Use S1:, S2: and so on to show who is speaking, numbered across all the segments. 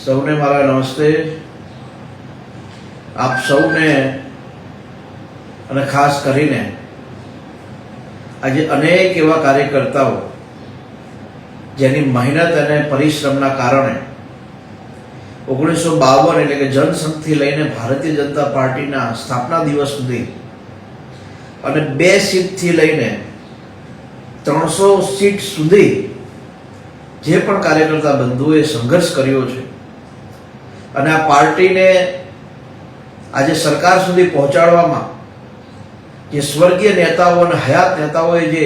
S1: સૌને મારા નમસ્તે. આપ સૌને અને ખાસ કરીને આજે અનેક એવા કાર્યકર્તાઓ જેની મહેનત અને પરિશ્રમના કારણે 1952 એટલે કે જનસંઘથી લઈને ભારતીય જનતા પાર્ટીના સ્થાપના દિવસ સુધી અને 2 સીટથી લઈને 300 સીટ સુધી જે પણ કાર્યકર્તા બંધુઓએ સંઘર્ષ કર્યો છે અને આ પાર્ટીને આજે સરકાર સુધી પહોંચાડવામાં જે સ્વર્ગીય નેતાઓ અને હયાત નેતાઓએ જે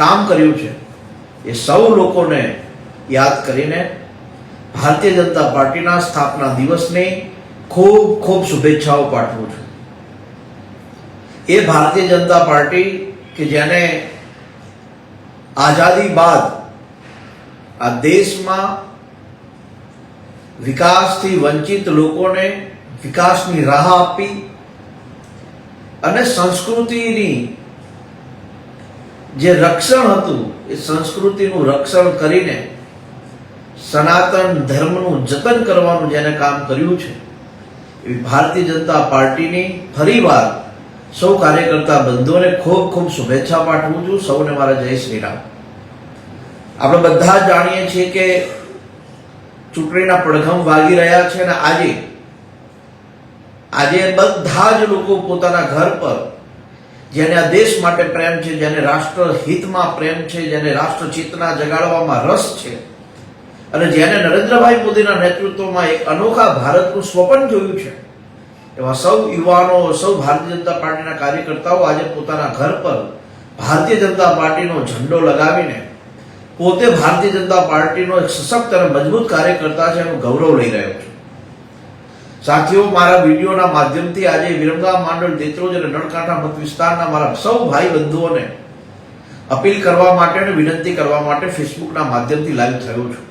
S1: કામ કર્યું છે એ સૌ લોકોને યાદ કરીને ભારતીય જનતા પાર્ટીના સ્થાપના દિવસની ખૂબ ખૂબ શુભેચ્છાઓ પાઠવું છું. એ ભારતીય જનતા પાર્ટી કે જેને આઝાદી બાદ આ દેશમાં વિકાસથી વંચિત લોકોને વિકાસની રાહ આપી અને સંસ્કૃતિની જે રક્ષણ હતું એ સંસ્કૃતિનું રક્ષણ કરીને સનાતન ધર્મનું જતન કરવાનું જેને કામ કર્યું છે એવી ભારતીય જનતા પાર્ટીની ફરીવાર સૌ કાર્યકર્તા બંધુઓને ખૂબ ખૂબ શુભેચ્છા પાઠવું છું. સૌને મારા જય શ્રી રામ. આપણે બધા જ જાણીએ છીએ કે ચૂંટણીના પડઘમ વાગી રહ્યા છે અને આજે બધા જ લોકો પોતાના ઘર પર જેને આ દેશ માટે પ્રેમ છે, જેને રાષ્ટ્ર હિતમાં પ્રેમ છે, જેને રાષ્ટ્ર ચેતના જગાડવામાં રસ છે અને જેને નરેન્દ્રભાઈ મોદીના નેતૃત્વમાં એક અનોખા ભારતનું સ્વપ્ન જોયું છે એવા સૌ યુવાનો, સૌ ભારતીય જનતા પાર્ટીના કાર્યકર્તાઓ આજે પોતાના ઘર પર ભારતીય જનતા પાર્ટીનો ઝંડો લગાવીને પોતે ભારતીય જનતા પાર્ટીનો એક સશક્ત અને મજબૂત કાર્યકર્તા છે એનું ગૌરવ લઈ રહ્યો છે. સાથીઓ, મારા વિડીયોના માધ્યમથી આજે વિરમગામ, માંડલ, દેત્રોજ અને નળકાંઠા મત વિસ્તારના મારા સૌ ભાઈ બંધુઓને અપીલ કરવા માટે અને વિનંતી કરવા માટે ફેસબુકના માધ્યમથી લાઈવ થયો છું.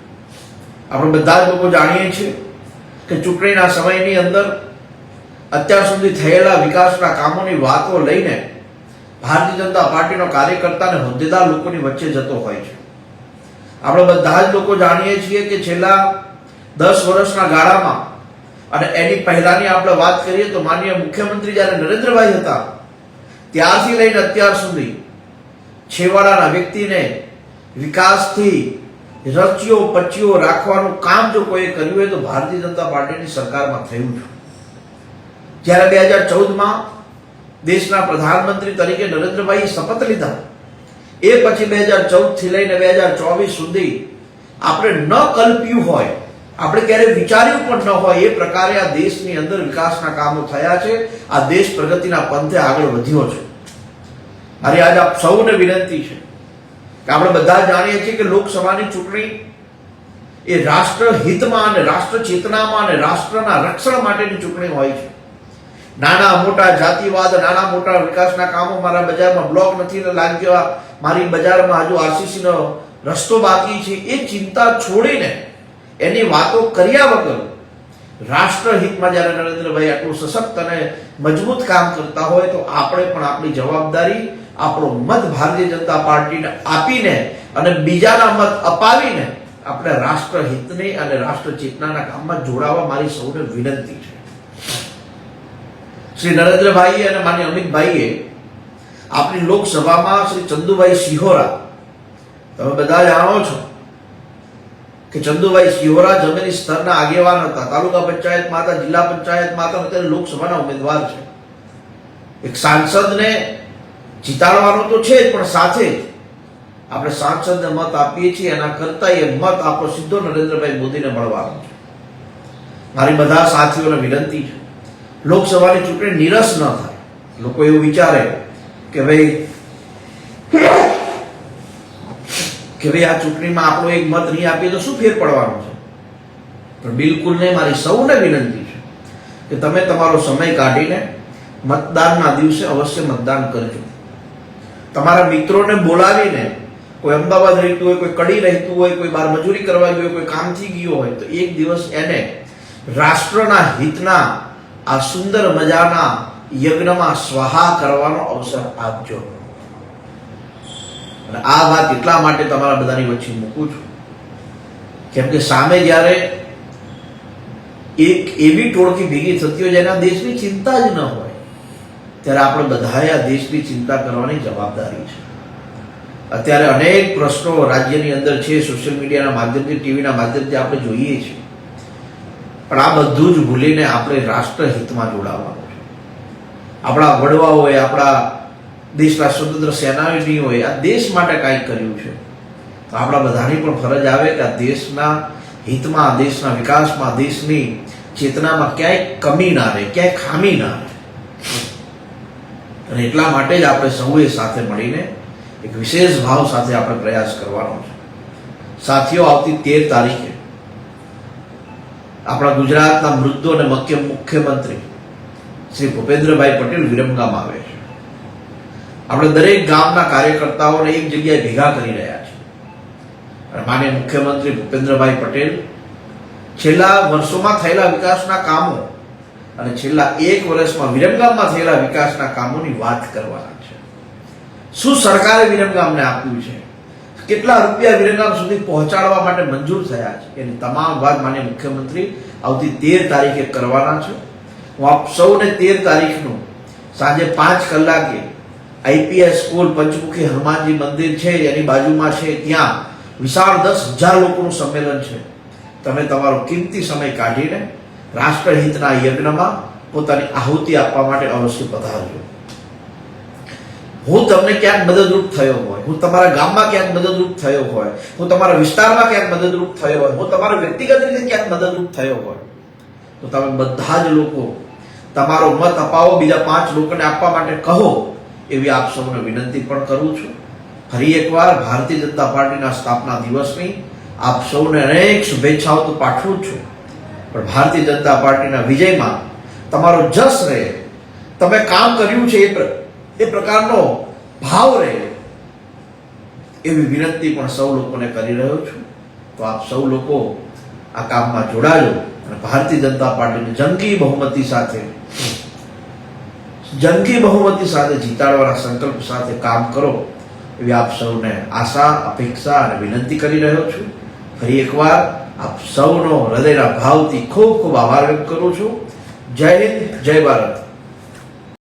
S1: આપણે બધા જ લોકો જાણીએ છીએ કે ચૂંટણીના સમયની અંદર અત્યાર સુધી થયેલા વિકાસના કામોની વાતો લઈને ભારતીય જનતા પાર્ટીનો કાર્યકર્તા અને હોદ્દેદાર લોકોની વચ્ચે જતો હોય છે. આપણે બધા જ લોકો જાણીએ છીએ કે છેલ્લા 10 વર્ષના ગાળામાં અને એની પહેલાની આપણે વાત કરીએ તો માનનીય મુખ્યમંત્રી જ્યારે નરેન્દ્રભાઈ હતા ત્યારથી લઈને અત્યાર સુધી છેવાડાના વ્યક્તિને વિકાસથી રચ્યો પચ્યો રાખવાનું કામ જો કોઈએ કર્યું હોય તો ભારતીય જનતા પાર્ટીની સરકારમાં થયું છે. જ્યારે 2014માં દેશના પ્રધાનમંત્રી તરીકે નરેન્દ્રભાઈએ શપથ લીધા એ પછી 2014 થી લઈને 2024 સુધી આપણે ન કલ્પ્યું હોય, આપણે ક્યારેય વિચાર્યું પણ ન હોય એ પ્રકારે આ દેશની અંદર વિકાસના કામો થયા છે. આ દેશ પ્રગતિના પંથે આગળ વધ્યો છે. મારી આજે આપ સૌને વિનંતી છે કે આપણે બધા જાણીએ છીએ કે લોકસભાની ચૂંટણી એ રાષ્ટ્ર હિતમાં અને રાષ્ટ્ર ચેતનામાં અને રાષ્ટ્રના રક્ષણ માટેની ચૂંટણી હોય છે. નાના મોટા જાતિવાદ, નાના મોટા વિકાસના કામો, મારા બજારમાં બ્લોક નથી લાગ્યા, મારી બજારમાં હજુ આરસીસી નો રસ્તો બાકી છે, એ ચિંતા છોડીને એની વાતો કર્યા વગર રાષ્ટ્રહિતમાં જ્યારે નરેન્દ્રભાઈ આટલું સશક્ત અને મજબૂત કામ કરતા હોય તો આપણે પણ આપણી જવાબદારી, આપણો મત ભારતીય જનતા પાર્ટીને આપીને અને બીજાના મત અપાવીને આપણે રાષ્ટ્રહિતની અને રાષ્ટ્ર ચેતનાના કામમાં જોડાવા મારી સૌને વિનંતી છે. શ્રી નરેન્દ્રભાઈ અને માન્ય અમિતભાઈએ આપણી લોકસભામાં શ્રી ચંદુભાઈ સિહોરા, તમે બધા જાણો છો કે ચંદુભાઈ સિહોરા જમીની સ્તરના આગેવાન હતા, તાલુકા પંચાયતમાં હતા, જિલ્લા પંચાયતમાં હતા, અત્યારે લોકસભાના ઉમેદવાર છે. એક સાંસદને જીતાડવાનો તો છે જ, પણ સાથે જ આપણે સાંસદને મત આપીએ છીએ એના કરતા એ મત આપણો સીધો નરેન્દ્રભાઈ મોદીને મળવાનો છે. મારી બધા સાથીઓને વિનંતી છે લોકસભાની ચૂંટણી નિરસ ન થાય. લોકો એવું વિચારે કે ભાઈ આ ચૂંટણીમાં આપણો એક મત નહીં આપીએ તો શું ફેર પડવાનો છે, પણ બિલકુલ નહીં. મારી સૌને વિનંતી છે કે તમે તમારો સમય કાઢીને મતદાનના દિવસે અવશ્ય મતદાન કરજો. તમારા મિત્રોને બોલાવીને, કોઈ અમદાવાદ રહેતું હોય, કોઈ કડી રહેતું હોય, કોઈ બહાર મજૂરી કરવા ગયો, કોઈ કામથી ગયો હોય તો એક દિવસ એને રાષ્ટ્રના હિતના આ સુંદર મજાના યજ્ઞમાં સ્વાહા કરવાનો અવસર આપજો. અને આ વાત એટલા માટે તમારા બધાની વચ્ચે મૂકું છું કેમ કે સામે જ્યારે એક એવી ટોળકી ભેગી થતી હોય જેના દેશની ચિંતા જ ન હોય, ત્યારે આપણે બધાએ આ દેશની ચિંતા કરવાની જવાબદારી છે. અત્યારે અનેક પ્રશ્નો રાજ્યની અંદર છે, સોશિયલ મીડિયાના માધ્યમથી, ટીવીના માધ્યમથી આપણે જોઈએ છીએ, પણ આ બધું જ ભૂલીને આપણે રાષ્ટ્રહિતમાં જોડાવાનું છે. આપણા વડવાઓએ, આપણા દેશના સ્વતંત્ર સેનાનીઓએ આ દેશ માટે કાંઈક કર્યું છે, તો આપણા બધાની પણ ફરજ આવે કે આ દેશના હિતમાં, દેશના વિકાસમાં, દેશની ચેતનામાં ક્યાંય કમી ના રહે, ક્યાંય ખામી ના રહે. અને એટલા માટે જ આપણે સૌએ સાથે મળીને એક વિશેષ ભાવ સાથે આપણે પ્રયાસ કરવાનો છે. સાથીઓ, આવતી 13 તારીખે આપણા ગુજરાતના મૃદુ અને મુખ્યમંત્રી શ્રી ભૂપેન્દ્રભાઈ પટેલ વિરમગામ આવે છે. આપણે દરેક ગામના કાર્યકર્તાઓને એક જગ્યાએ ભેગા કરી રહ્યા છીએ. અને માનનીય મુખ્યમંત્રી ભૂપેન્દ્રભાઈ પટેલ છેલ્લા વર્ષોમાં થયેલા વિકાસના કામો અને છેલ્લા 1 વર્ષમાં વિરમગામમાં થયેલા વિકાસના કામોની વાત કરવાના છે. શું સરકારે વિરમગામને આપ્યું છે, કેટલા રૂપિયા વિરમગામ સુધી પહોંચાડવા માટે મંજૂર થયા છે, એની તમામ વાત માનનીય મુખ્યમંત્રી આવતી 13 તારીખે કરવાના છે. હું આપ સૌને 13 તારીખનું સાંજે 5 કલાકે આઈપીએસ સ્કૂલ, પંચમુખી હનુમાનજી મંદિર છે એની બાજુમાં છે, ત્યાં વિશાળ 10,000 લોકોનું સંમેલન છે. તમે તમારો કિંમતી સમય કાઢીને રાષ્ટ્રહિતના યજ્ઞમાં પોતાની આહુતિ આપવા માટે અવશ્ય પધારજો. હું તમને ક્યાંક મદદરૂપ થયો હોય, હું તમારા ગામમાં ક્યાંક મદદરૂપ થયો હોય, હું તમારા વિસ્તારમાં ક્યાંક મદદરૂપ થયો હોય, હું તમારા વ્યક્તિગત રીતે ક્યાંક મદદરૂપ થયો હોય, તો તમે બધા જ લોકો તમારો મત અપાવો, બીજા 5 લોકોને આપવા માટે કહો, એવી આપ સૌને વિનંતી પણ કરું છું. ફરી એકવાર ભારતીય જનતા પાર્ટીના સ્થાપના દિવસની આપ સૌને અનેક શુભેચ્છાઓ તો પાઠવું જ છું, પણ ભારતીય જનતા પાર્ટીના વિજયમાં તમારો જસ રહે, તમે કામ કર્યું છે એ પ્રકારનો ભાવ રહે, એવી વિનંતી પણ સૌ લોકોને કરી રહ્યો છું. તો આપ સૌ લોકો આ કામમાં જોડાજો અને ભારતીય જનતા પાર્ટીને જંગી બહુમતી સાથે જીતાડવાના સંકલ્પ સાથે કામ કરો, એવી આપ સૌને આશા, અપેક્ષા અને વિનંતી કરી રહ્યો છું. ફરી એકવાર આપ સૌનો હૃદયના ભાવથી ખૂબ ખૂબ આભાર વ્યક્ત કરું છું. જય હિન્દ, જય ભારત.